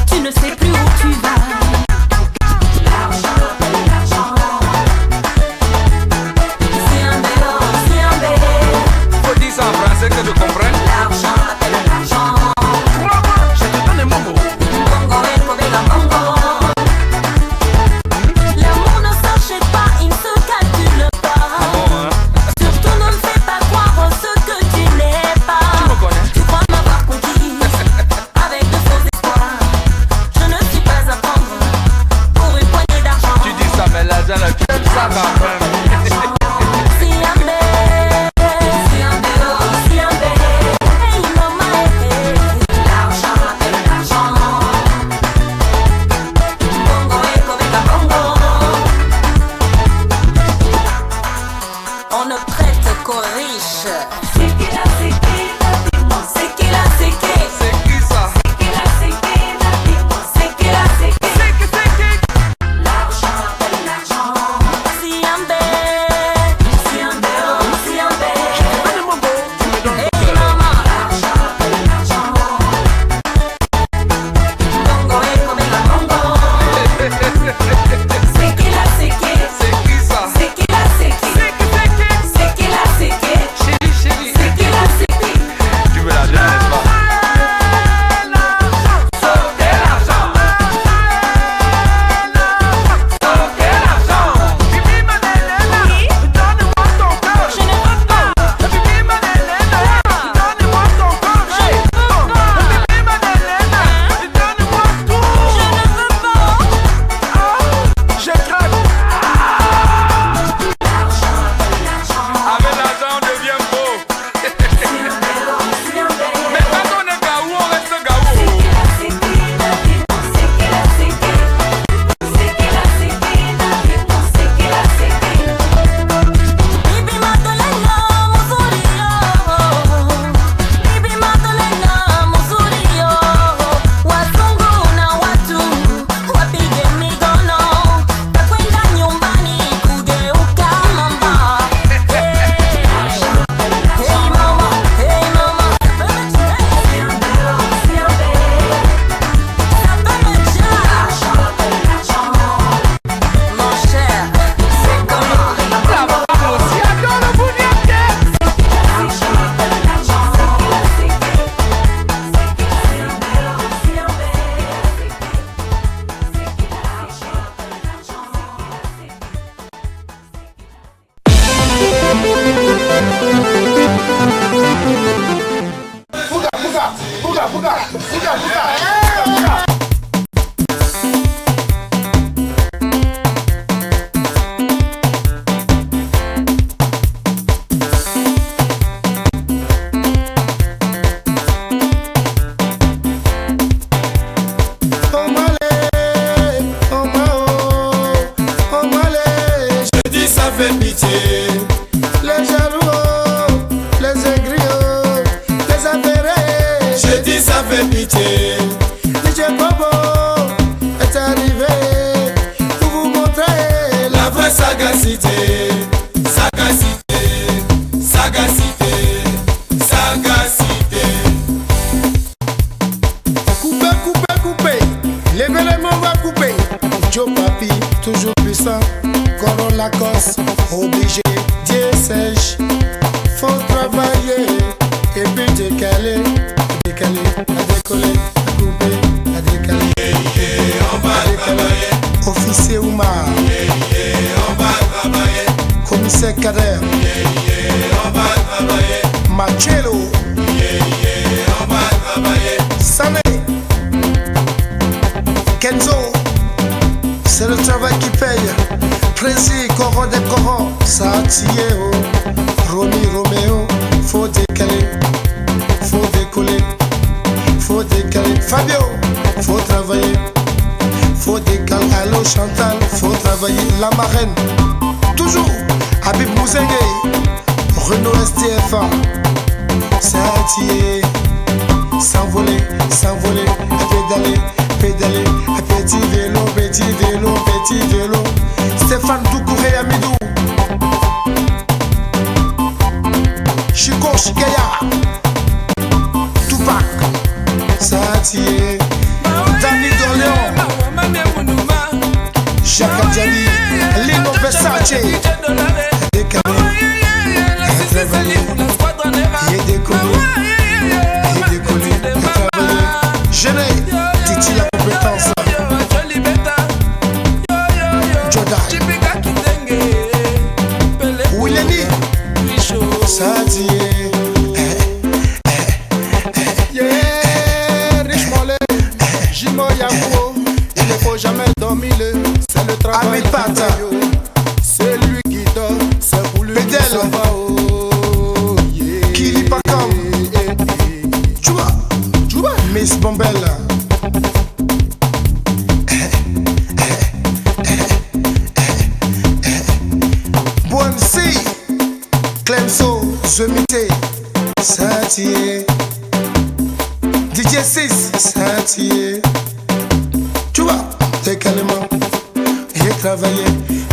Tu ne sais plus où tu vas. L'argent, l'argent.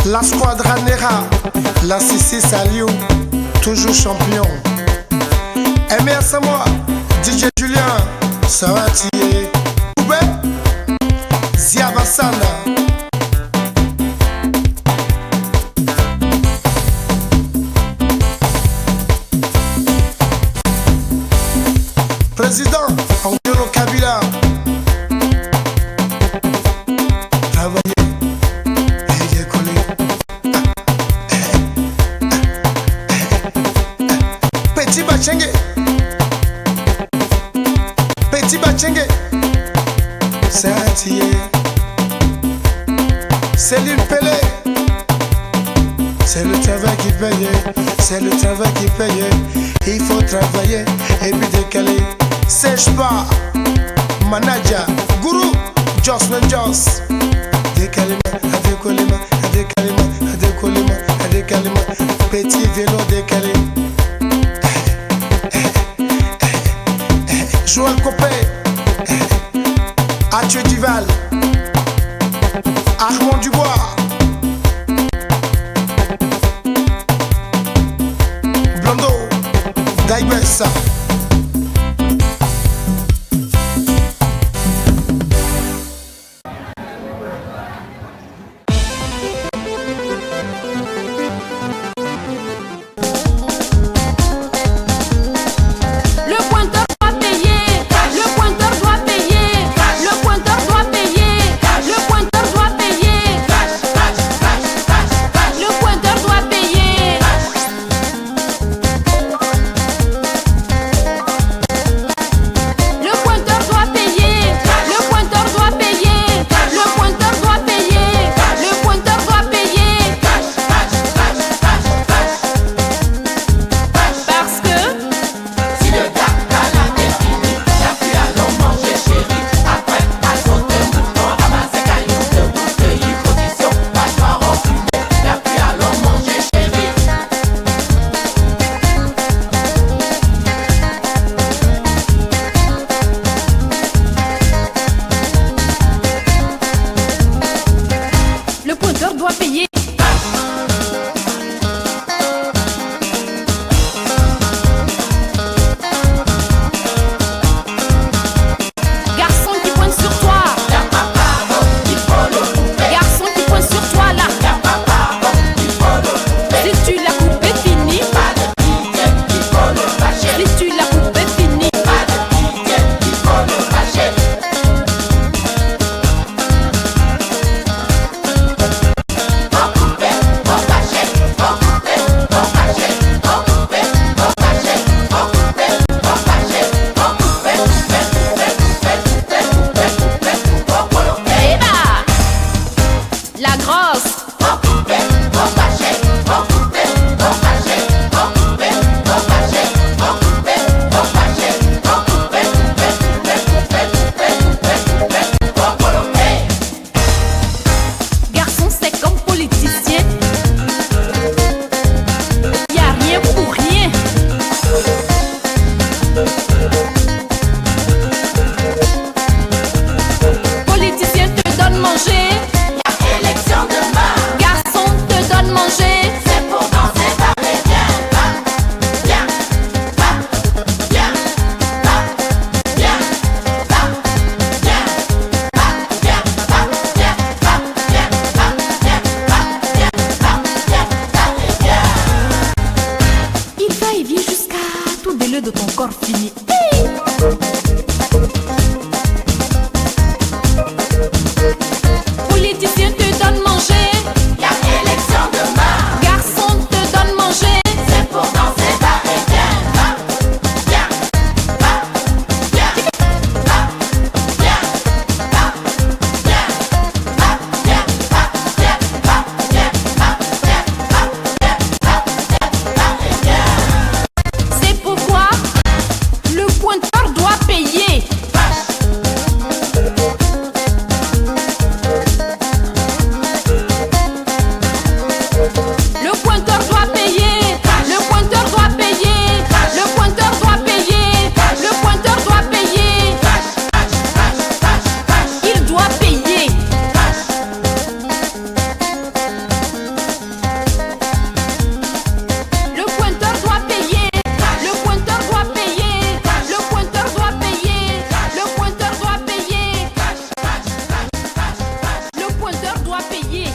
La squadra Nera, la CC Salio, toujours champion. MS à moi, DJ Julien, Savatier, Oubé, Zia Bassana. Président, Angelo Kabila. Petit Bachengue, Saint-Thier, Céline Pelé. C'est le travail qui paye, c'est le travail qui paye. Il faut travailler et puis décaler. Sèche pas, Manaja, Gourou, Jocelyn Joss. Décalez-moi, décollez-moi, décalez-moi, décollez-moi, décalez-moi. Petit vélo décalé. Joël Copé, Mathieu Duval, Armand Dubois, Blando, Daibessa. Politicien te donne manger, Y'a élection demain. garçon te donne manger. C'est pour danser, parler bien. Bien, bien, bien, bien, Il va et vient jusqu'à tout délai de ton corps fini. Hey! Politicien te donne manger, Y'a élection demain. garçon te donne manger. C'est pour danser, parler bien. Bien, bien, bien, C'est pourquoi le pointeur doit payer. Le pointeur doit payer. Le pointeur doit payer. Le pointeur doit payer. Le pointeur doit payer. Il doit payer. Le pointeur doit payer. Le pointeur doit payer. Le pointeur doit payer. Le pointeur doit payer. Le pointeur doit payer.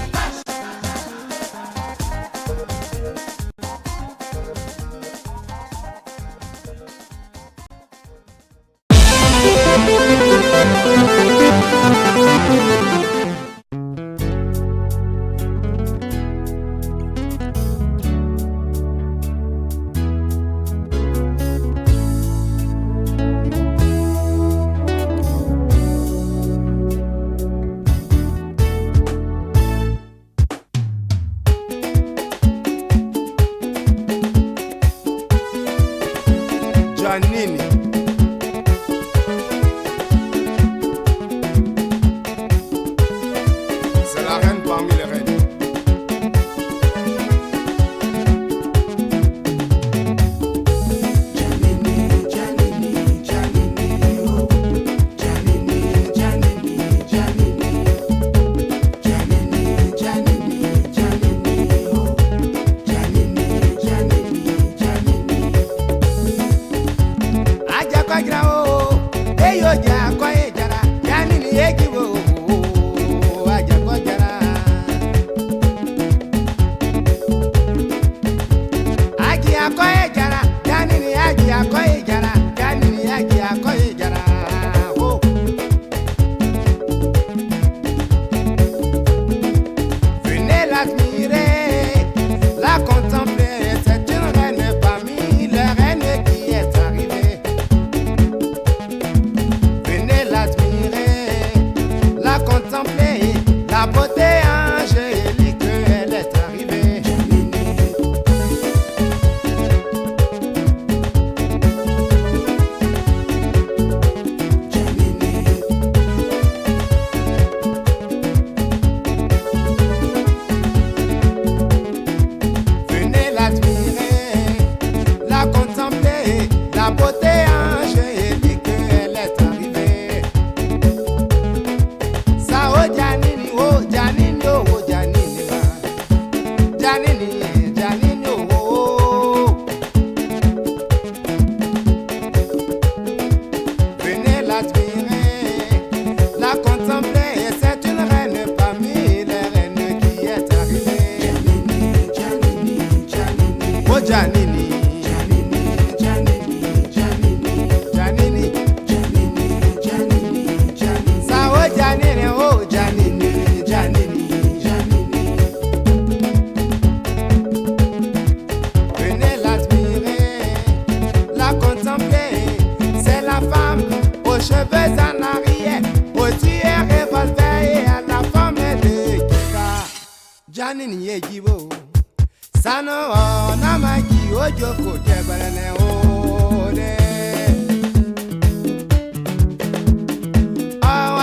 Giannini. C'est la reine parmi les reines. Venez l'admirer, la contempler, c'est une reine parmi les reines qui est arrivée. Venez l'admirer, la contempler, la beauté angélique, elle est arrivée. Venez l'admirer, la contempler, la beauté angélique, elle est arrivée. Ça oh Giannini, oh Giannini, oh Giannini, Giannini, Giannini, oh. Venez l'admirer, la contempler, c'est une reine parmi les reines qui est arrivée. Oh Giannini, Giannini, ça oh Giannini, oh Giannini, venez l'admirer, la contempler, c'est la femme aux cheveux en arrière, au tir revolver et à la forme de Kika. Giannini Yejibo, Sano Namaki Ojoko Jebalene Ode.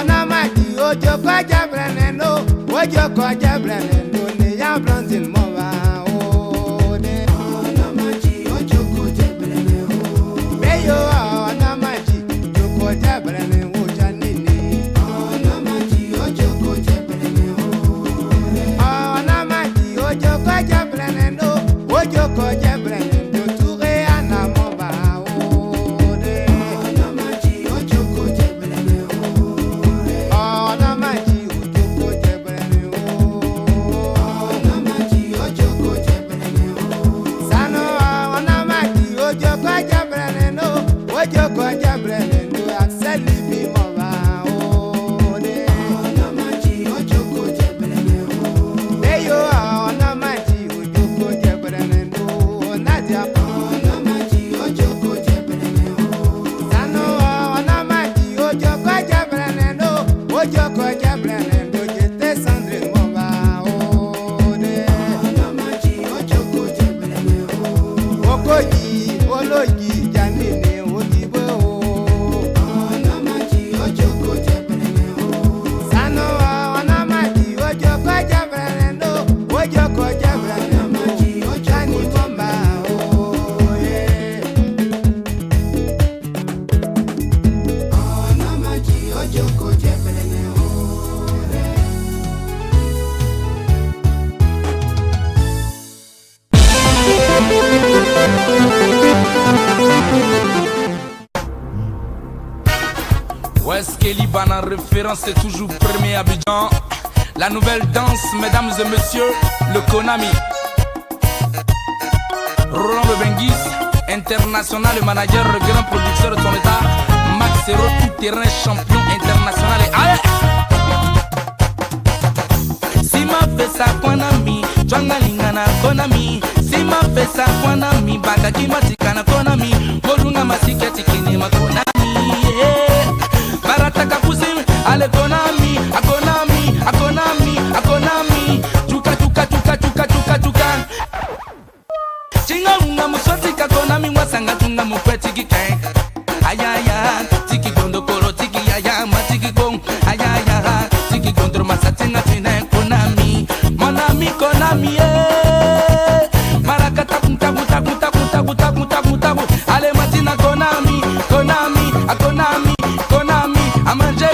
Namaki Ojoko Jebalene no, Ojoko Jebalene no, ne ya blondin mova Ode. Namaki Ojoko Jebalene o. Meyo En référence, c'est toujours premier Abidjan. La nouvelle danse, mesdames et messieurs, le Konami. Roland Bebengis, international et manager, grand producteur de son état. Max Hero, tout terrain champion international. Et allez! Si ma fait ça, Konami, Djangalingana, Konami. Si ma fait ça, Konami, Bagaki Matikana, Konami. Morunga Masiketi Kinema, Konami. Barataka Kuzim, ale Konami, a Konami, a Konami, a Konami. Chuka, chuka, chuka, chuka, chuka, chuka. Chinga unga muswatika Konami, wasanga tunga mukweti kikeng. Ayaya, tiki gondo koro, tiki yaya, matiki gong. Ayaya, tiki gondro masatinga tine Konami. Monami, Konami, eh. Marakata kuntabu, tabu, tabu, tabu, tabu, tabu, tabu. Ale matina Konami, Konami, a Konami. Manje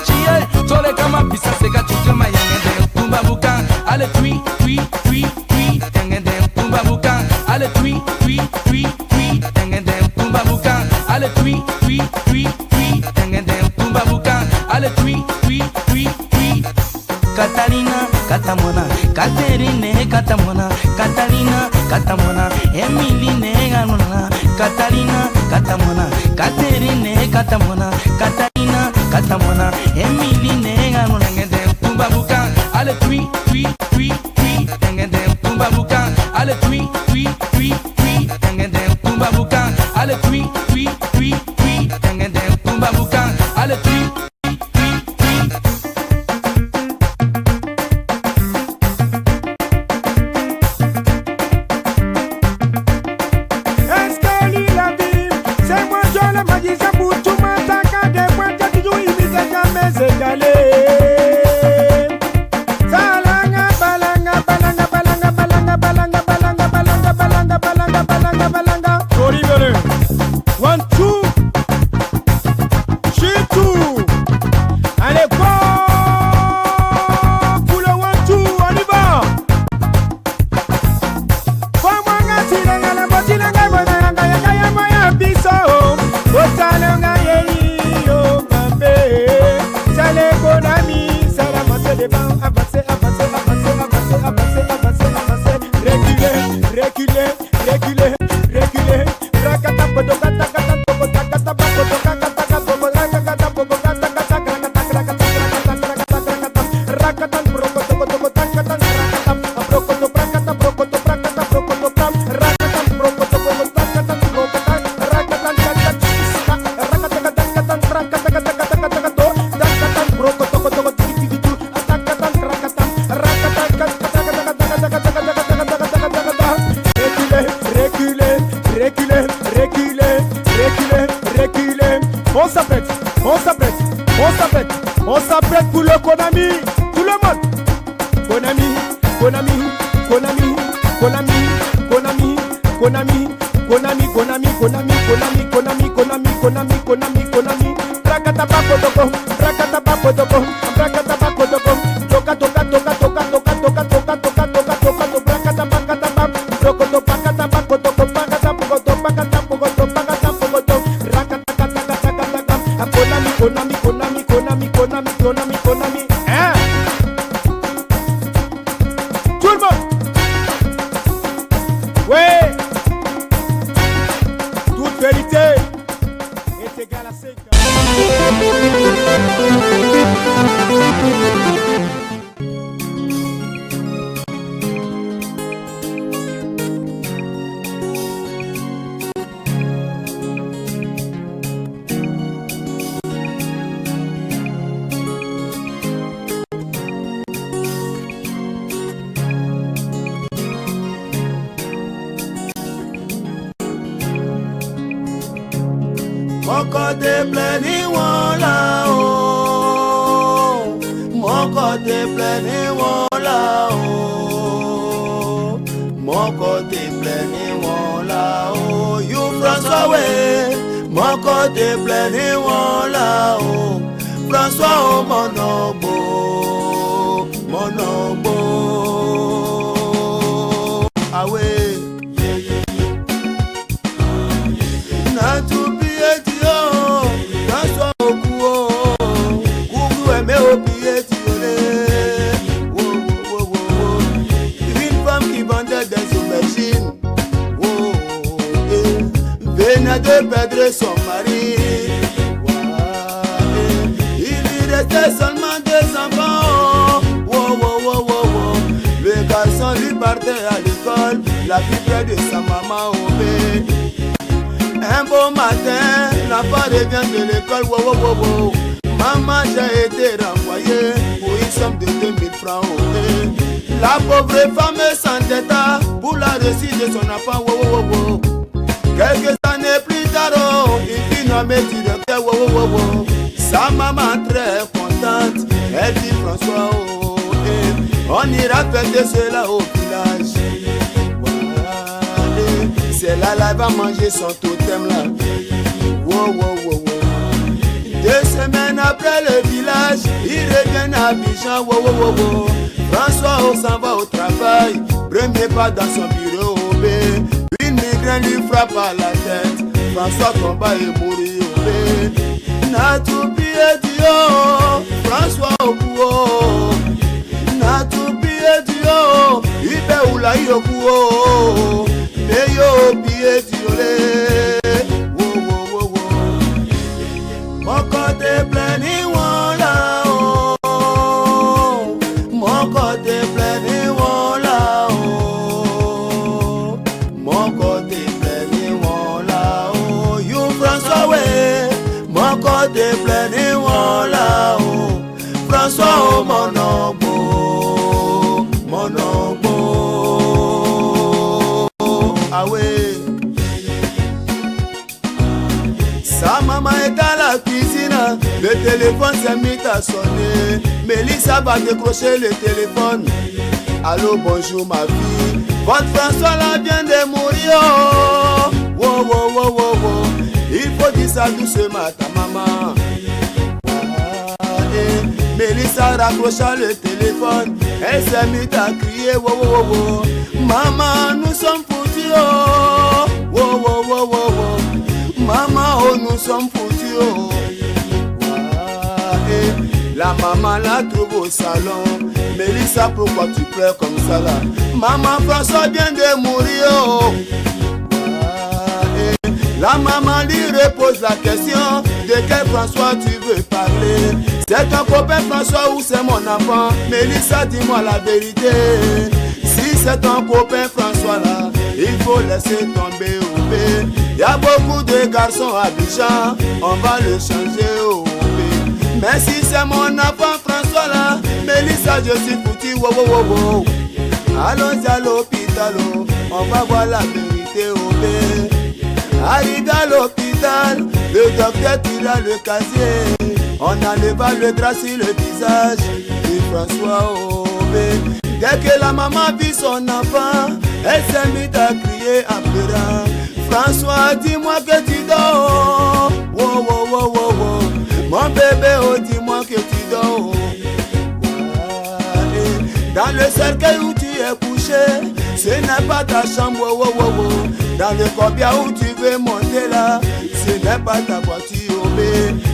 chie, tole kama pisa sega chukama yangende kumba buka. Ale tui, tui, tui, tui, yangende kumba buka. Ale tui, tui, tui, tui, yangende kumba buka. Ale tui, tui, tui, tui, yangende kumba buka. Ale tui, tui, tui, tui. Catalina, Katamona, Caterine, Katamona, Catalina, Katamona, Emiline, Ganona, Catalina, Katamona, Caterine, Katamona, Catalina, Katamona, Emiline, Ganona, Kumba Buka, Ale tui, tui, tui, tui, Kumba Buka, Ale tui, tui, tui, tui, Kumba Buka, Ale tui, tui, tui, tui, Kumba Buka, Ale tui. On s'apprête pour le Konami. Tout le monde. Konami, Konami, Konami, Konami, Konami, Konami, Konami, Konami, Konami, Konami, Konami, Konami, Konami, Konami, Konami. Rakata bakotoko, rakata bakotoko, rakata bakotoko. Toka toka toka toka toka toka toka toka toka toka toka rakata bakata bak. Rokoto bakata bakotoko, bakata bokoto, bakata bokoto, bakata bokoto. Rakata kata kata kata kata. Konami, Konami, Konami, Konami, Konami, Konami, Konami. Tout le monde. Ouais. Toute vérité est est égal à 5. Mon côté plein là-haut, mon côté plein là-haut, mon côté plein là-haut, you François ouais, mon côté plein là-haut, François oh mon ombo, ah ouais, na tout de perdre son mari. Il lui restait seulement 2 enfants. Le garçon lui partait à l'école, la fille près de sa maman au pays. Un beau matin, l'enfant revient de l'école. Maman, j'ai été renvoyée pour une somme de 2000 francs au pays. La pauvre femme s'endetta pour la réussite de son enfant. Quelques années plus tard, il fit nommer directeur. Sa maman très contente, elle dit François, on ira fêter cela au village. C'est là elle va manger son totem là. 2 semaines après le village, il revient à Abidjan. François s'en va au travail, premier pas dans son bureau. Une migraine lui frappe à la tête, François tomba et mourit au pays. Na tout pied du haut, François au couo. Na tout pied du haut, il fait ou la yo couo. Mais yo pied du haut, mon côté plein là-haut, mon côté plein là-haut, mon côté plein là-haut, you François ouais, mon côté plein là-haut, François oh mon ombo, ah ouais. Sa maman est à la cuisine, le téléphone s'est mis à sonner. Mélissa va décrocher le téléphone. Allô, bonjour ma fille, votre François là vient de mourir. Il faut dire ça doucement à ta maman. Mélissa raccrocha le téléphone, elle s'est mise à crier. Maman, nous sommes foutus. Maman, oh, nous sommes foutus. La maman la trouve au salon. Mélissa, pourquoi tu pleures comme ça là? Maman, François vient de mourir. La maman lui repose la question: de quel François tu veux parler? C'est ton copain François ou c'est mon enfant? Mélissa, dis-moi la vérité. Si c'est ton copain François là, il faut laisser tomber au pays. Y a beaucoup de garçons à Abidjan, on va le changer au pays. Mais si c'est mon enfant François là, Mélissa, je suis foutu. Allons à l'hôpital, on va voir la vérité au pays. Arrivé à l'hôpital, le docteur tira le casier. On enleva le drap sur le visage de François Aubé. Dès que la maman vit son enfant, elle s'est mise à crier en pleurant: François, dis-moi que tu dors. Mon bébé, oh, dis-moi que tu dors. Dans le cercueil où tu es couché, ce n'est pas ta chambre. Dans le corbillard où tu veux monter là, ce n'est pas ta voiture.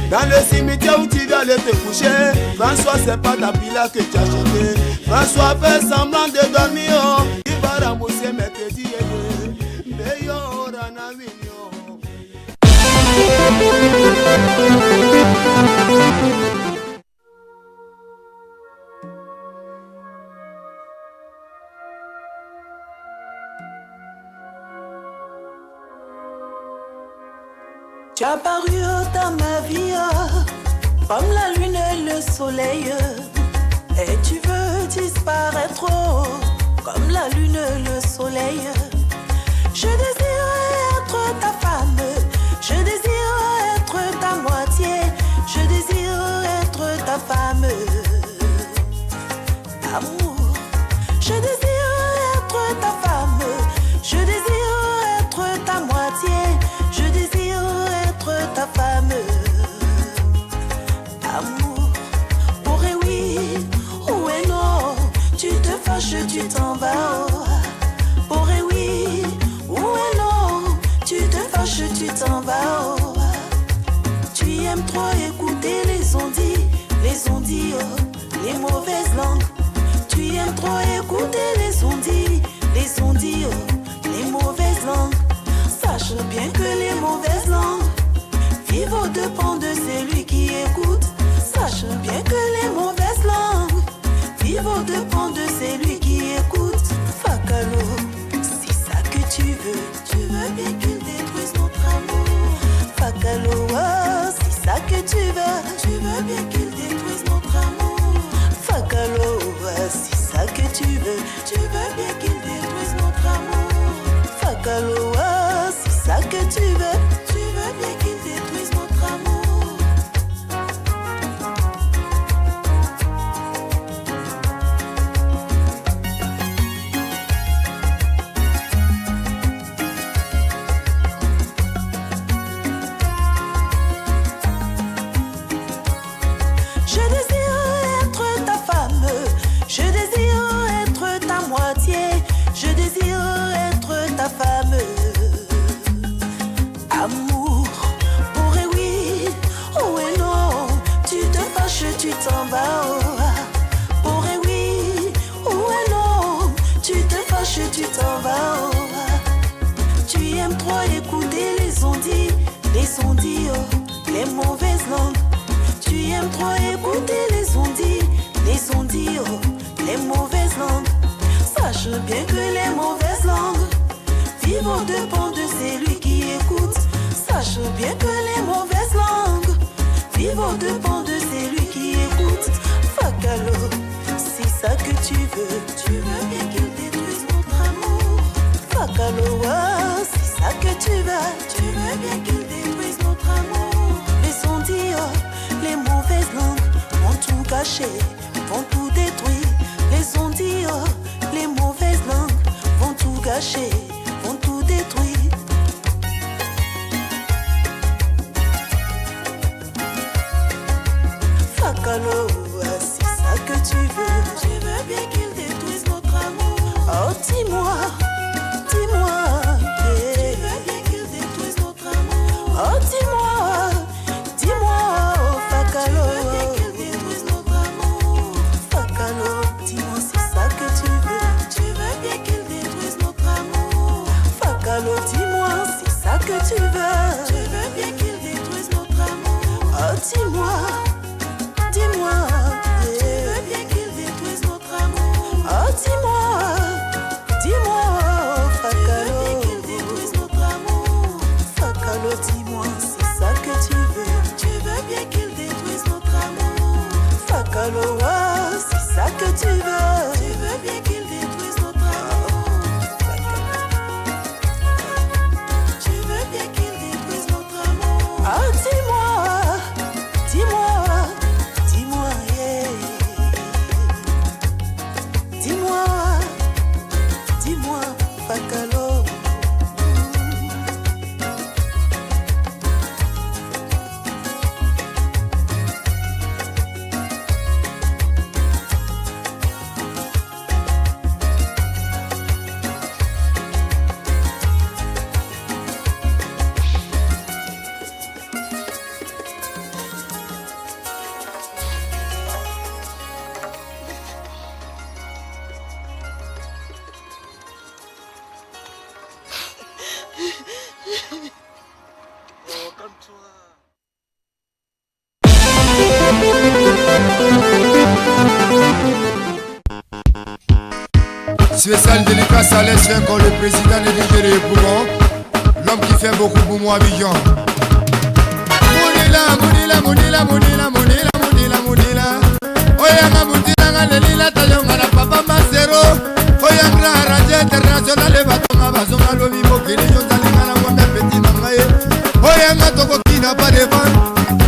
Dans le cimetière où tu vas aller te coucher, François, c'est pas ta villa que tu as acheté. François fait semblant de dormir, il va ramasser mercredi. Mais yo, apparu dans ma vie comme la lune et le soleil. Et tu veux disparaître comme la lune et le soleil. Je désire être ta femme, je désire être ta moitié, je désire être ta femme. Amour, je désire être ta femme, je désire être ta moitié, je désire être ta femme. Amour, pour et oui, ou et non, tu te fâches, tu t'en vas. Pour et oui, ou et non, tu te fâches, tu t'en vas. Tu aimes trop écouter les ondits, les mauvaises langues. Tu aimes trop écouter les ondits, les mauvaises langues. Sache bien que les mauvaises langues vivent au dépens de celui qui écoute. Sache bien que les mauvaises langues vivent au dépens de celui qui écoute. Fakalo, c'est ça que tu veux bien qu'il détruise notre amour. Fakalo, oh, c'est ça que tu veux bien qu'il détruise notre amour. Fakalo, c'est ça que tu veux bien qu'il détruise notre amour. Fakalo, c'est ça que tu veux bien qu'il détruise notre amour. Je désire être ta femme, je désire être ta moitié, je désire être ta femme. Amour, pour et oui, ou et non, tu te fâches, tu t'en vas. Pour et oui, ou et non, tu te fâches, tu t'en vas. Tu aimes trop écouter les ondits, les mauvaises langues. Tu aimes trop écouter les ondits, les mauvaises langues. Sache bien que les mauvaises langues vivent au dépens de celui qui écoute. Sache bien que les mauvaises langues vivent au dépens de celui qui écoute. Fakalo, c'est ça que tu veux bien qu'il détruise notre amour. Fakalo, oh, c'est ça que tu veux bien qu'il détruise notre amour. Les ondits, les mauvaises langues vont tout gâcher, vont tout détruire. Les ondits, les mauvaises langues vont tout gâcher, vont tout détruire. Fakalo, c'est ça que tu veux bien qu'il détruise notre amour. Oh, dis-moi, yeah. Tu veux bien qu'il détruise notre amour. Oh, dis-moi, oh, Fakalo. Tu veux bien qu'il détruise notre amour. Fakalo, dis-moi, c'est ça que tu veux bien qu'il détruise notre amour. Fakalo, dis-moi, c'est ça que tu veux bien qu'il détruise notre amour. Oh, dis-moi, yeah. Tu veux bien qu'il détruise notre amour. Oh, dis-moi, oh, Fakalo. Tu veux bien qu'il détruise notre amour. Fakalo, dis-moi, c'est ça que tu veux bien qu'il détruise notre amour. Fakalo, oh, c'est ça que tu veux bien qu'il détruise notre amour. Tu veux bien qu'il détruise notre amour. Oh, dis-moi, yeah. Dis-moi, Fakalo. Spécial dédicace à l'ESFEC comme le président de Nigeria Bougon, l'homme qui fait beaucoup pour moi, Abidjan. vannes.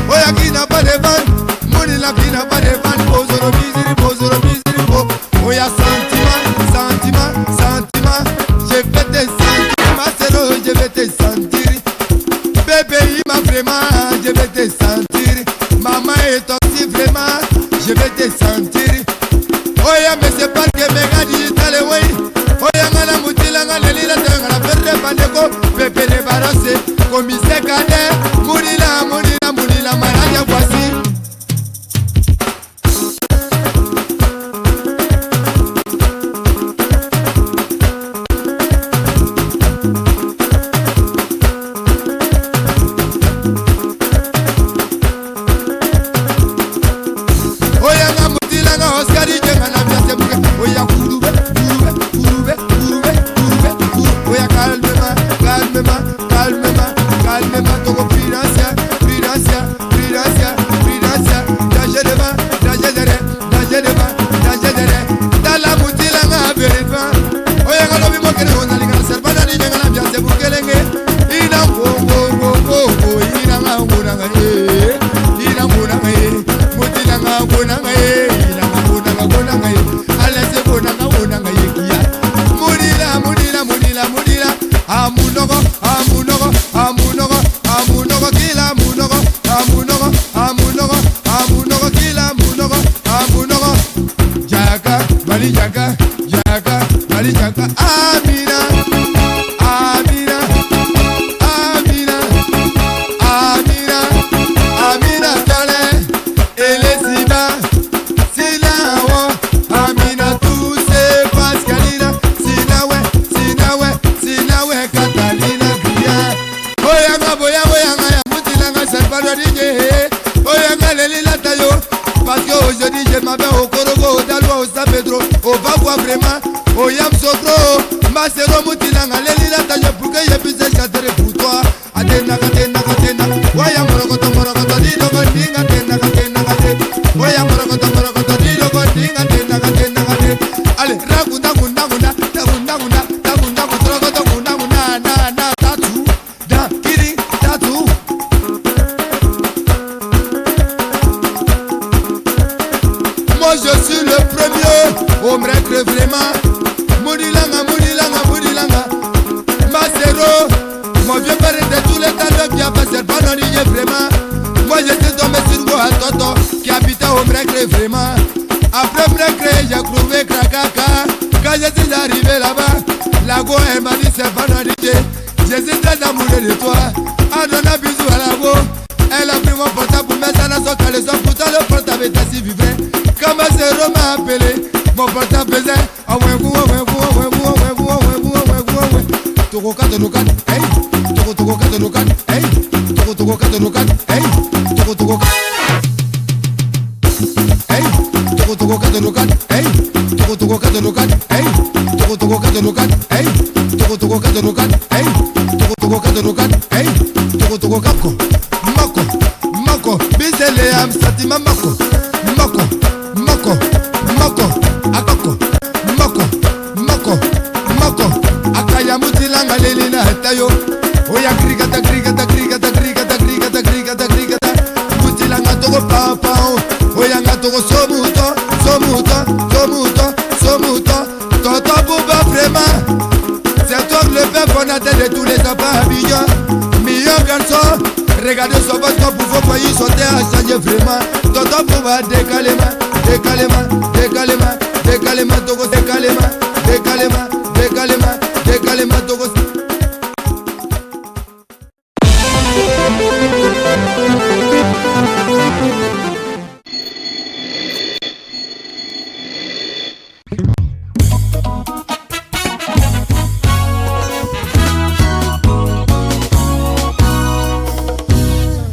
Oya qui n'a pas de vannes, Mounila qui n'a pas de vannes. Posoro misiri, po. Oya sentiment, sentiment, sentiment. Je vais te sentir, ma sœur, je vais te sentir. Bébé, il m'a vraiment, je vais te sentir. Maman est aussi vraiment, je vais te sentir. Oya, mais c'est pas que mes gars digital, oui. Oya, ngana mutila, ngana lila, ngana perde pandeko. Bébé, les barassés, commissaire cadet. Mounila, mounila, mounila, maradia, voici.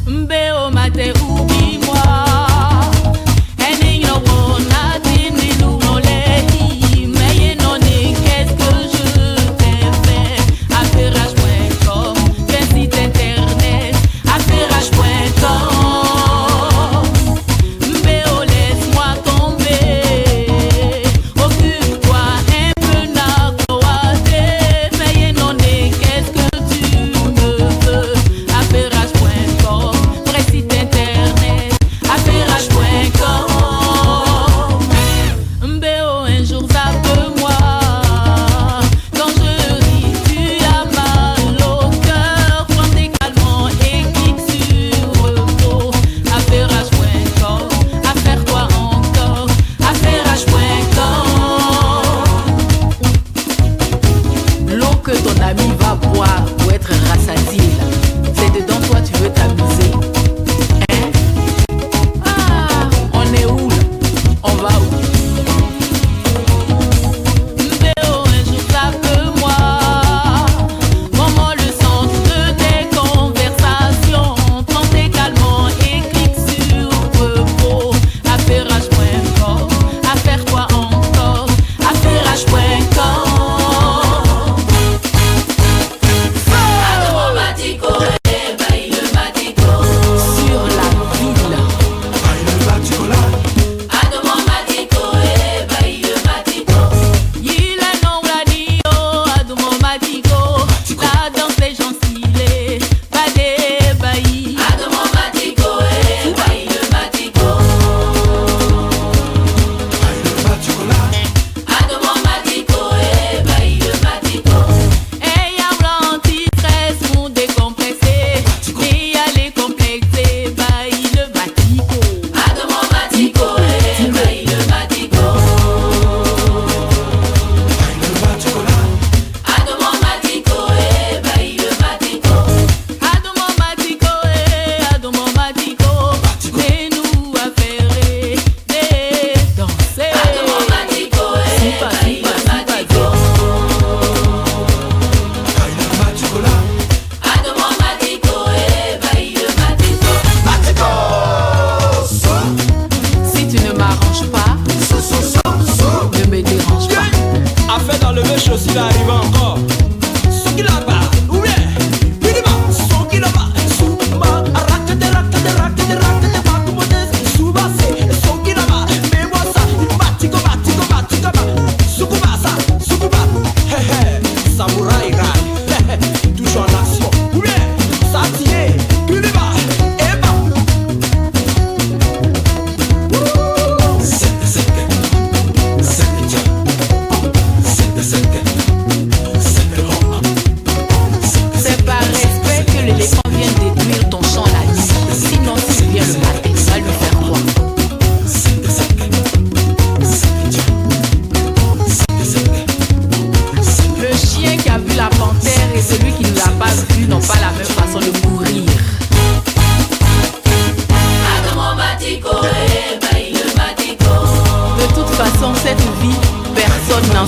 Mbe o mate ubi moi, eni yo wo na tin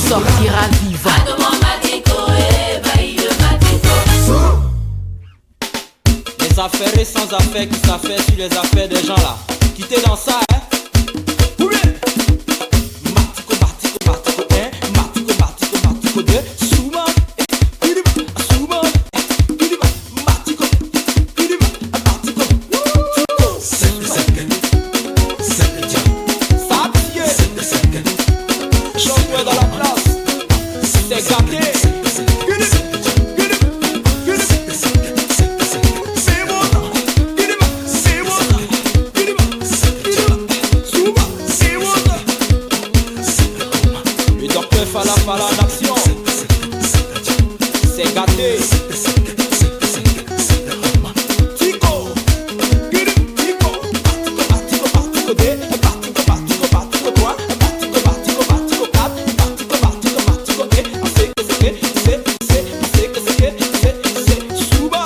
sortira vivant. Les affaires et sans affaires qui s'affairent sur les affaires des gens là. Quittez dans ça, hein. Martico, Martico, Martico 1, Martico, Martico, Martico 2, Souma, Souma, Martico, Martico, chante-moi dans la place, c'est gâté. Fala d'action, c'est gâté. Tico, Tico, Partico, Partico 2, Partico, Partico, Partico 3, Partico, Partico, Partico 4, Partico, Partico, Partico 2, c'est Suba,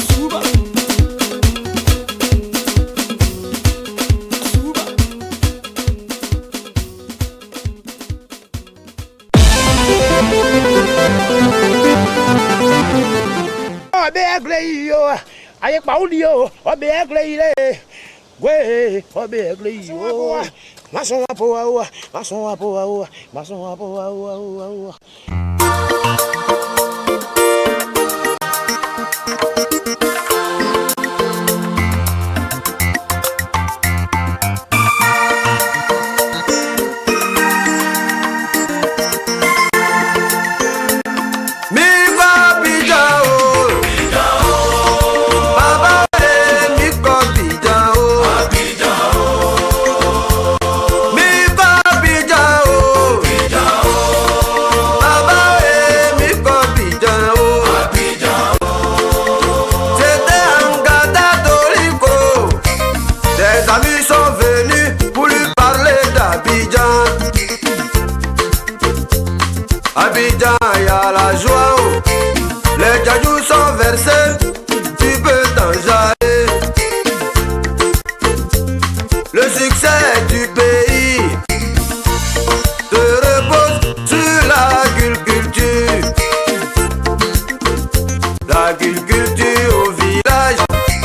Suba, Suba. Aye Paudio, obe egle we obe egle yo. Mason apo awa, mason apo awa, mason apo awa. Abidjan, y'a la joie, oh. Les djadjous sont versés, tu peux t'en jaillir. Le succès du pays te repose sur l'agriculture. L'agriculture au village,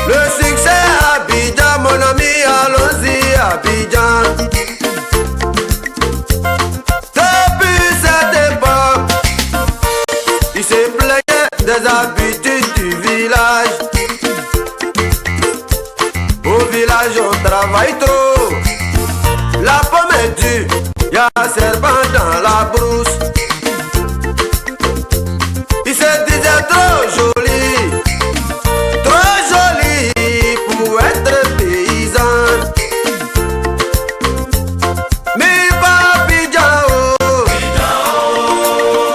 le succès à Abidjan, mon ami, allons-y Abidjan. Des habitudes du village. Au village on travaille trop. La pomme est dure, y'a un serpent dans la brousse. Il se disait trop joli pour être paysan. Mais pas Abidjan, oh.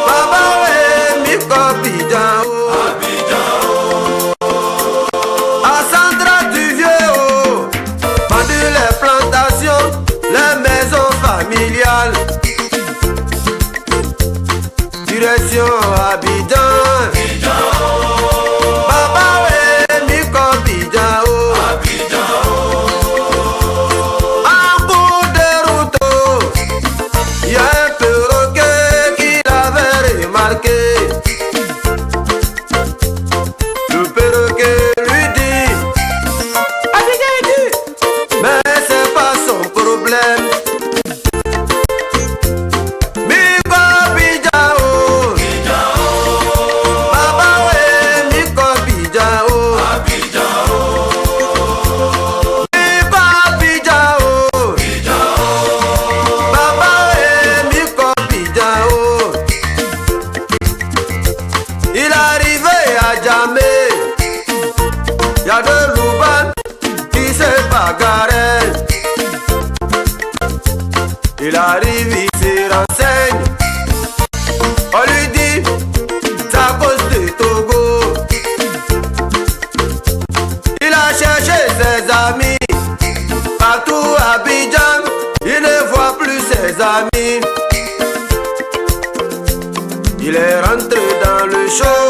Baba ouais, mi Abidjan. Direction Abidjan. Baba ouais, Miko Abidjan. En cours de route, y a un perroquet qui l'avait remarqué. Le perroquet lui dit: Abidjan, mais c'est pas son problème. Y'a de Louban qui se bagarre. Il arrive, il se renseigne. On lui dit, c'est à cause de Togo. Il a cherché ses amis partout à Abidjan. Il ne voit plus ses amis. Il est rentré dans le show.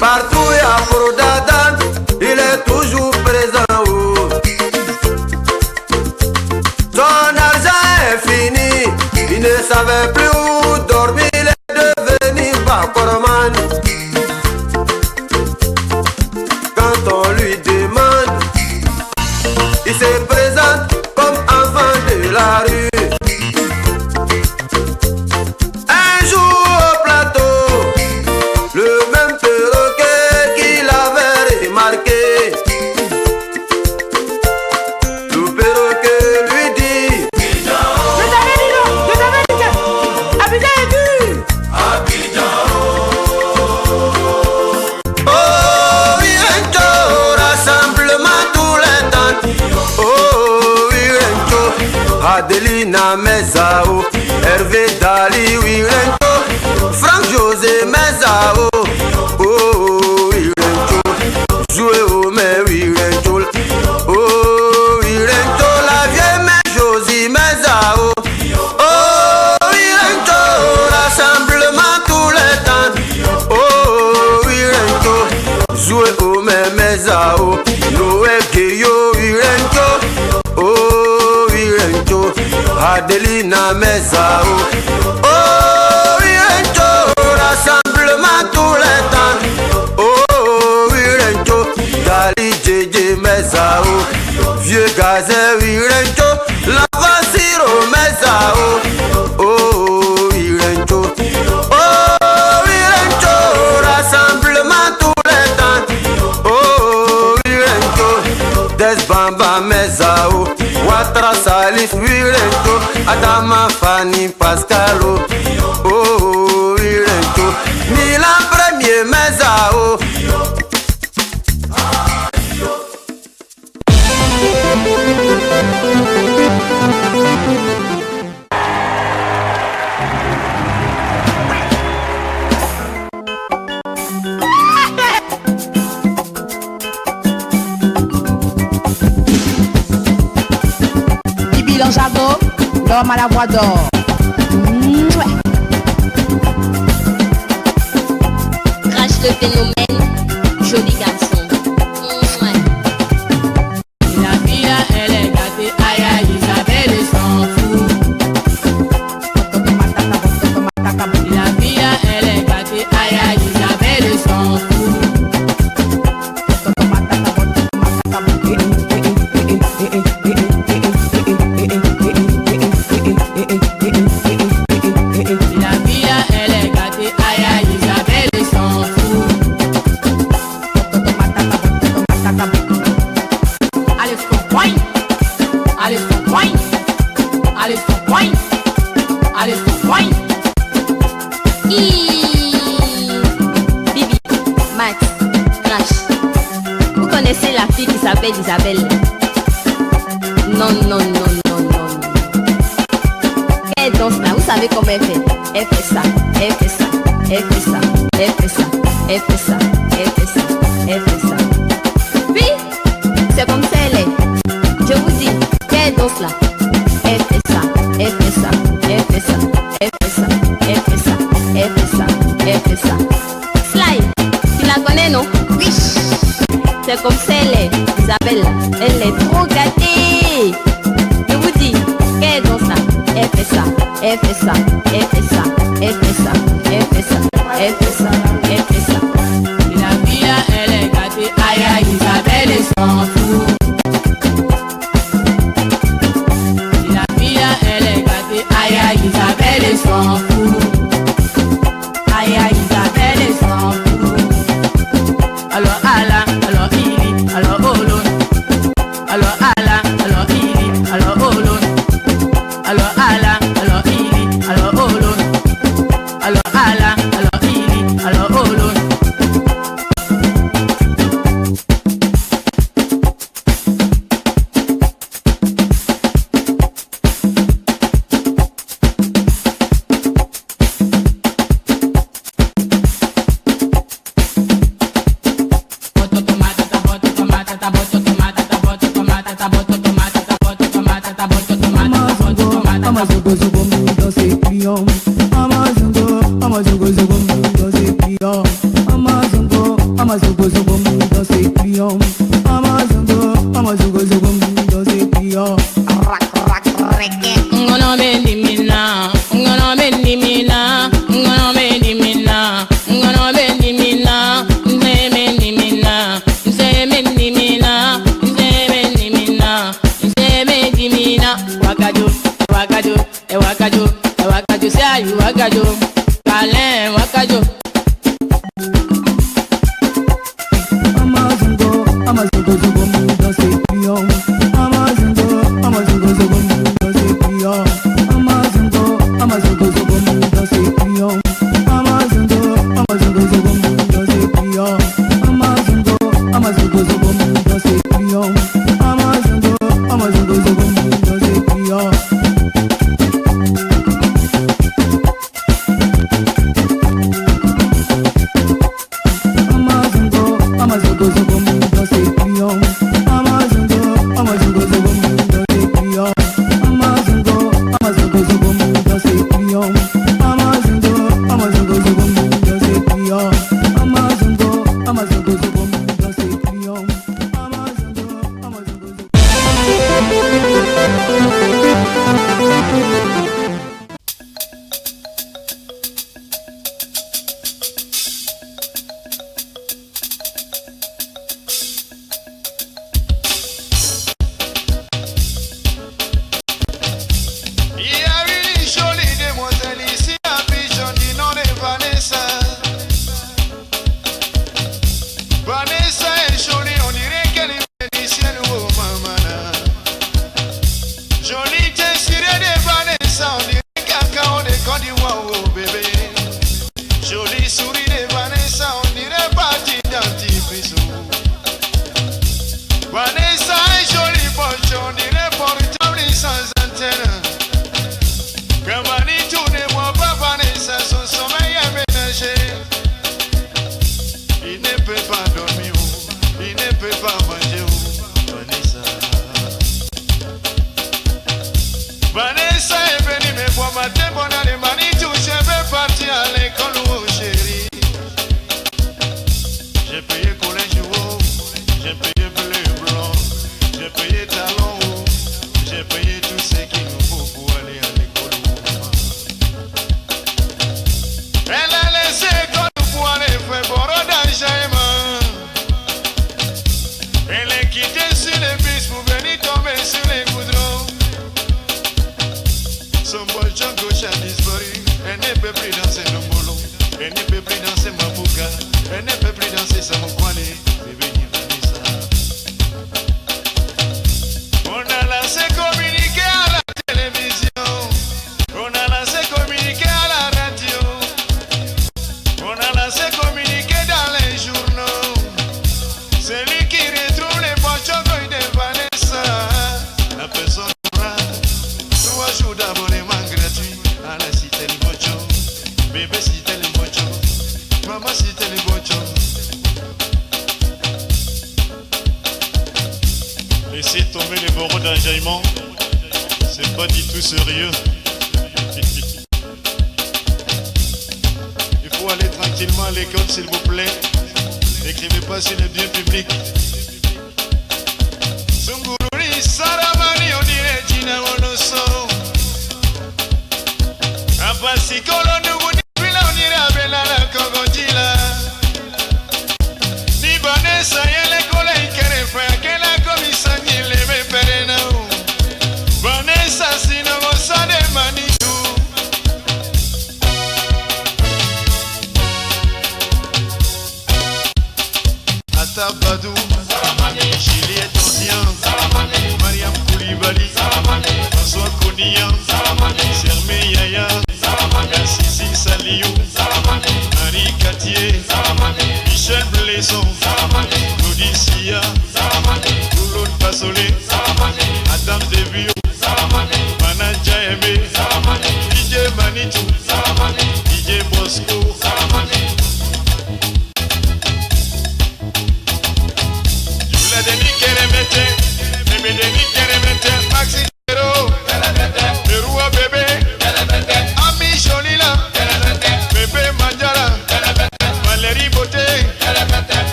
Partout il y a Prodadan. Il est toujours présent, oh. Son argent est fini. Il ne savait plus où se présente comme enfant de la rue. Un jour au plateau, le même perroquet qui l'avait remarqué. Le perroquet lui dit: Abidjan est vu. Oh, Wirencho, rassemblement tous les temps. Oh, Wirencho, Adelina Mezao, Hervé Dali, Wirencho, Franck José Mezao. Oh, Wirencho, jouez au mais Wirencho. Oh, Wirencho, la vieille mère Josie Mezao. Oh, Wirencho, rassemblement tous les temps. Oh, Wirencho, jouez au mais Mezao. Noé Gueyo, Wirencho. Oh, Wirencho, Adelina Mezao. Oh, Wirencho, rassemblement tous les temps. Oh, Wirencho, Dali Djedje Mezao. Vieux gazé Wirencho, Lavasiro Mezao. Oh, Wirencho. Oh, Wirencho, rassemblement tous les temps. Oh, Wirencho, Desbamba Mezao. Ouattara Salif Wirencho, Adama Fanny Pascalo. Oh, Wirencho, Milan Premier Mezao. Bibi Lanjago, l'homme à la voix d'or. Crash le phénomène, joli garçon. La vie elle est gâtée, aïe aïe, Isabelle s'en fout. La vie elle est gâtée, aïe aïe, Isabelle s'en fout. La vie elle est gâtée, aïe aïe, Isabelle s'en fout. Allez, stop, wine. Allez, stop, wine. Allez, stop, wine. Allez, stop, wine. Bibi, Max, Crash. Vous connaissez la fille qui s'appelle Isabelle? Non, non, non, non, non, non. Elle danse là, vous savez comment elle fait? Elle fait ça, elle fait ça, elle fait ça, elle fait ça, elle fait ça, elle fait ça, elle fait ça. Puis, c'est comme ça elle est. Je vous dis, qu'elle danse là. Elle fait ça, elle fait ça, elle fait ça, elle fait ça, elle fait ça, elle fait ça, elle fait ça. Sly, tu la connais non? Oui. C'est comme ça elle est. Isabelle, elle est trop gâtée. Je vous dis, qu'elle danse là. Elle fait ça, elle fait ça, elle fait ça, elle fait ça, elle fait ça, elle fait ça, elle fait ça. La vie elle est gâtée, aïe aïe, Isabelle s'en fout. La vie elle est gâtée, aïe aïe, Isabelle s'en fout. Aïe aïe, Isabelle s'en fout. Alors Allah, alors Ili, alors Olon. Alors Allah, alors Ili, alors Olon. Alors Allah, alors Ili, alors Olon. Alors Allah, alors Ili, alors Olon.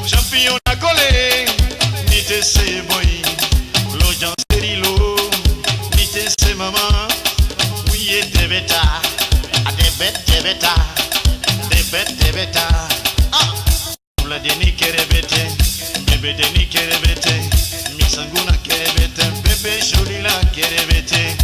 Champion à coller, se boy, l'audience rilo, nite se maman, oui et des bêta, à des bêta, des bêta, ah, la deni kerebete, bébé deni kerebete, misanguna kerebete, bébé jolila kerebete.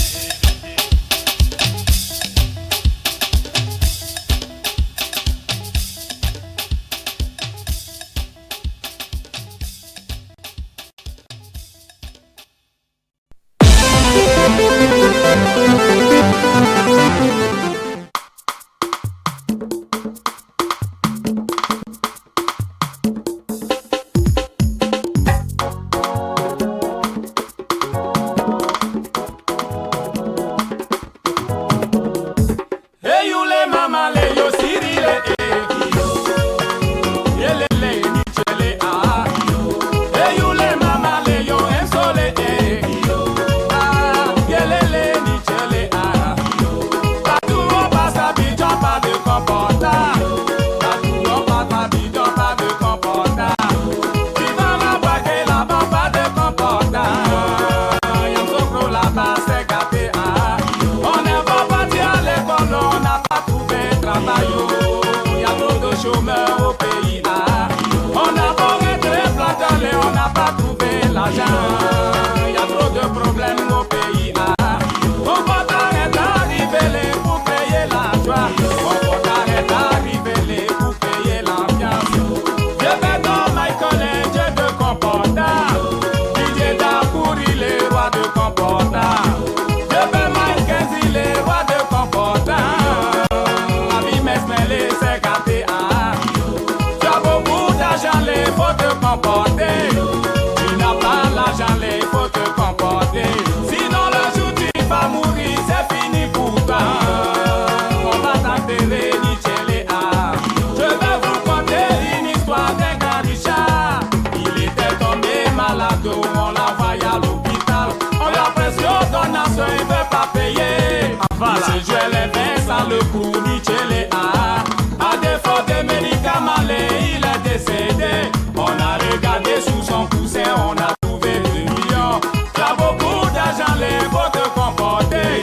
Le coup Nichele à défaut de médicaments, il est décédé. On a regardé sous son coussin, on a trouvé 2 millions. T'as beaucoup d'argent, les faut te comporter.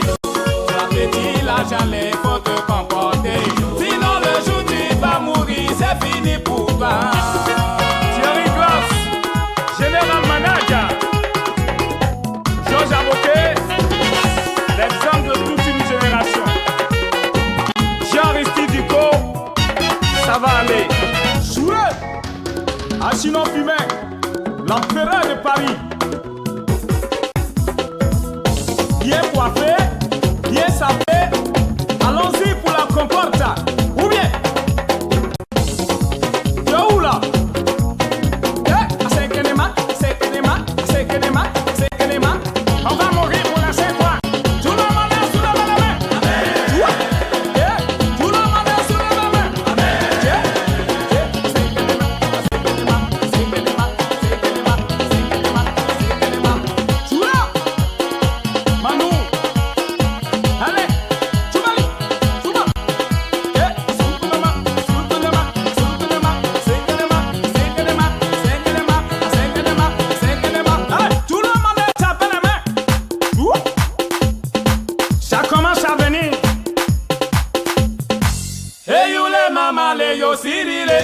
T'as petit l'argent, les faut te comporter. Sinon le jour tu vas mourir, c'est fini pour toi. Thierry Glass, Général Manager, Georges Aboké, l'exemple de toute une génération. Ça va aller. Jouer Achinon Fumain, l'empereur de Paris. Bien coiffé, bien sapé. Allons-y pour la comporte. Ou bien de où là? On va mourir pour la seule fois. Tout le monde est sous la main. Mama le yo siri le